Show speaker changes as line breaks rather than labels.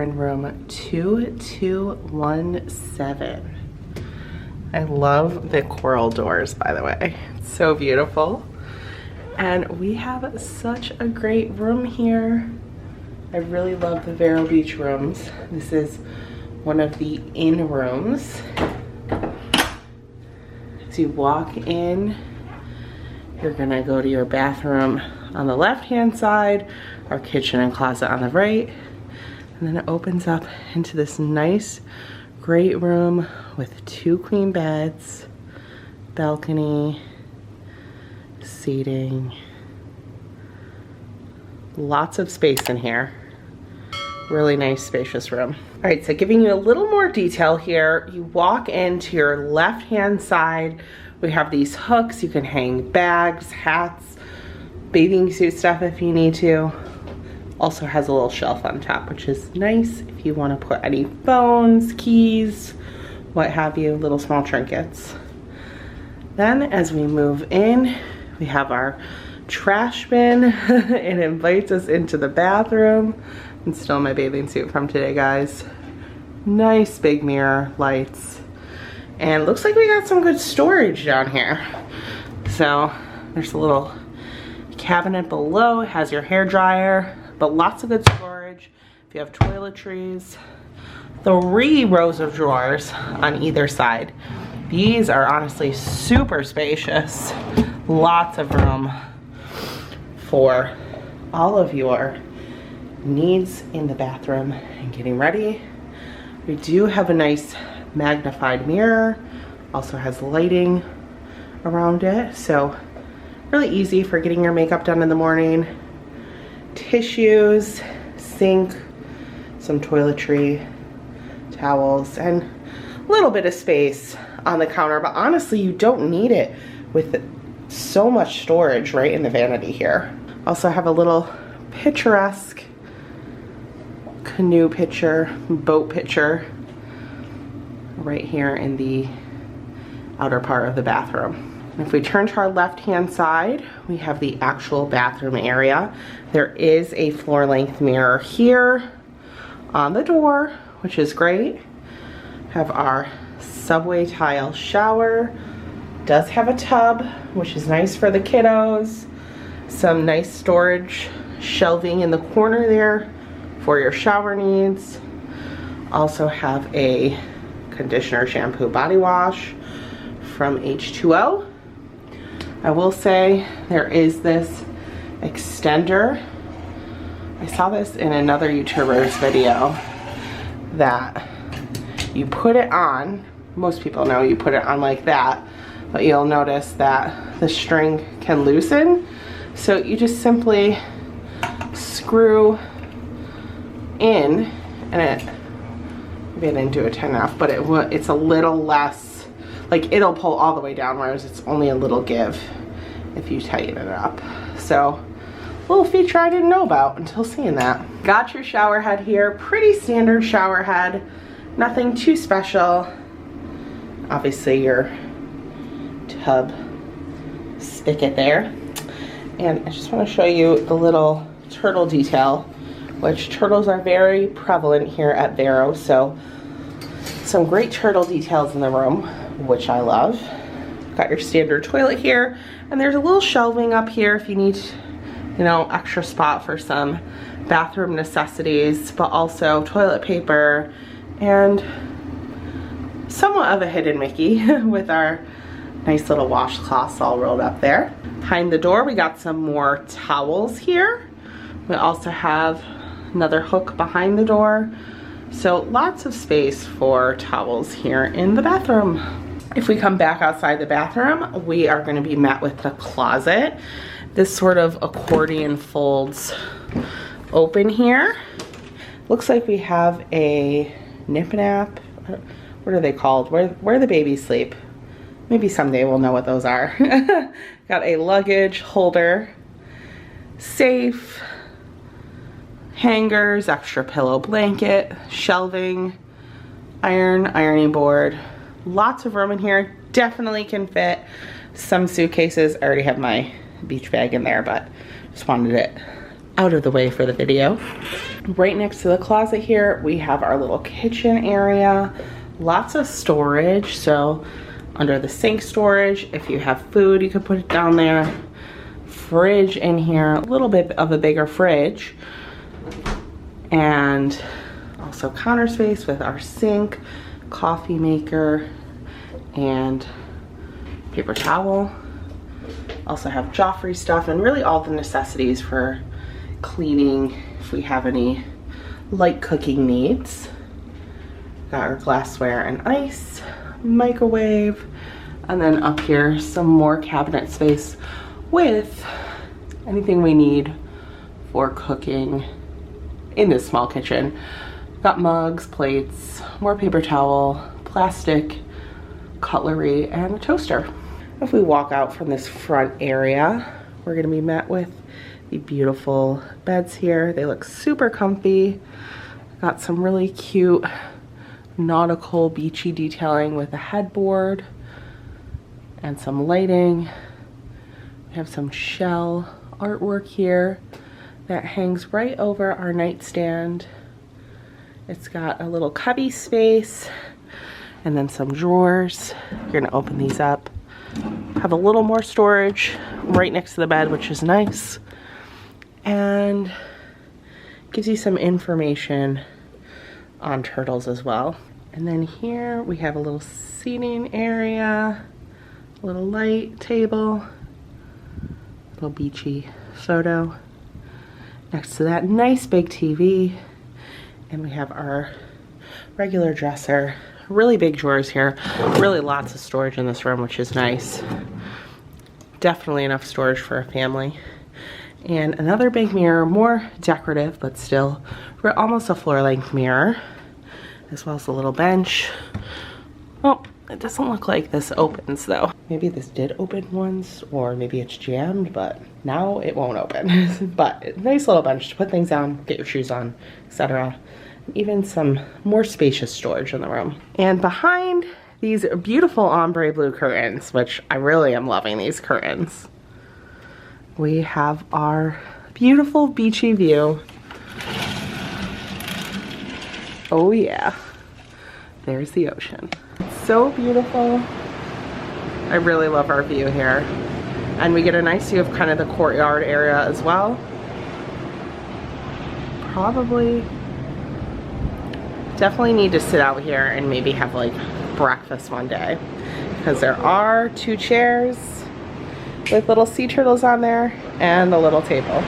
in room 2217. I love the coral doors, by the way. It's so beautiful. And we have such a great room here. I really love the Vero Beach rooms. This is one of the inn rooms. As you walk in, you're gonna go to your bathroom on the left-hand side, our kitchen and closet on the right, and then it opens up into this nice, great room with 2 queen beds, balcony, seating, lots of space in here. Really nice, spacious room. All right, so giving you a little more detail here, you walk into your left-hand side. We have these hooks. You can hang bags, hats, bathing suit stuff if you need to. Also has a little shelf on top, which is nice if you want to put any phones, keys, what have you, little small trinkets. Then as we move in, we have our trash bin. It invites us into the bathroom. I'm still in my bathing suit from today, guys. Nice big mirror, lights. And looks like we got some good storage down here. So there's a little cabinet below. It has your hair dryer, but lots of good storage. If you have toiletries, 3 rows of drawers on either side. These are honestly super spacious. Lots of room for all of your needs in the bathroom and getting ready. We do have a nice magnified mirror, also has lighting around it, so really easy for getting your makeup done in the morning. Tissues, sink, some toiletry, towels, and a little bit of space on the counter, but honestly you don't need it with so much storage right in the vanity here. Also have a little picturesque canoe pitcher, boat pitcher right here in the outer part of the bathroom. And if we turn to our left-hand side, we have the actual bathroom area. There is a floor-length mirror here on the door, which is great. Have our subway tile shower. Does have a tub, which is nice for the kiddos. Some nice storage shelving in the corner there for your shower needs. Also have a conditioner, shampoo, body wash from H2O. I will say there is this extender. I saw this in another YouTuber's video that you put it on. Most people know you put it on like that, but you'll notice that the string can loosen. So you just simply screw in, and it, maybe I didn't do a 10F, but it's a little less, like it'll pull all the way down, whereas it's only a little give if you tighten it up. So a little feature I didn't know about until seeing that. Got your shower head here, pretty standard shower head, nothing too special. Obviously your tub spigot there. And I just want to show you the little turtle detail, which turtles are very prevalent here at Vero, so some great turtle details in the room, which I love. Got your standard toilet here, and there's a little shelving up here if you need, you know, extra spot for some bathroom necessities, but also toilet paper and somewhat of a hidden Mickey with our nice little washcloths all rolled up there. Behind the door, we got some more towels here. We also have another hook behind the door. So lots of space for towels here in the bathroom. If we come back outside the bathroom, we are going to be met with the closet. This sort of accordion folds open here. Looks like we have a nip nap. What are they called? Where the babies sleep. Maybe someday we'll know what those are. Got a luggage holder, safe, hangers, extra pillow blanket, shelving, ironing board. Lots of room in here. Definitely can fit some suitcases. I already have my beach bag in there, but just wanted it out of the way for the video. Right next to the closet here, we have our little kitchen area. Lots of storage, so under the sink storage, if you have food, you can put it down there. Fridge in here, a little bit of a bigger fridge. And also counter space with our sink, coffee maker, and paper towel. Also have Joffrey stuff and really all the necessities for cleaning if we have any light cooking needs. Got our glassware and ice, microwave, and then up here some more cabinet space with anything we need for cooking in this small kitchen. Got mugs, plates, more paper towel, plastic, cutlery, and a toaster. If we walk out from this front area, we're gonna be met with the beautiful beds here. They look super comfy. Got some really cute nautical beachy detailing with a headboard and some lighting. We have some shell artwork here that hangs right over our nightstand. It's got a little cubby space and then some drawers. You're gonna open these up. Have a little more storage right next to the bed, which is nice. And gives you some information on turtles as well. And then here we have a little seating area, a little light table, little beachy photo. Next to that, nice big TV. And we have our regular dresser. Really big drawers here. Really lots of storage in this room, which is nice. Definitely enough storage for a family. And another big mirror, more decorative, but still almost a floor-length mirror, as well as a little bench. Oh, it doesn't look like this opens though. Maybe this did open once, or maybe it's jammed, but now it won't open. But nice little bench to put things down, get your shoes on, etc. Even some more spacious storage in the room. And behind these beautiful ombre blue curtains, which I really am loving these curtains, we have our beautiful beachy view. Oh yeah, there's the ocean. So beautiful. I really love our view here. And we get a nice view of kind of the courtyard area as well. Definitely need to sit out here and maybe have like breakfast one day, because there are 2 chairs with little sea turtles on there and a little table.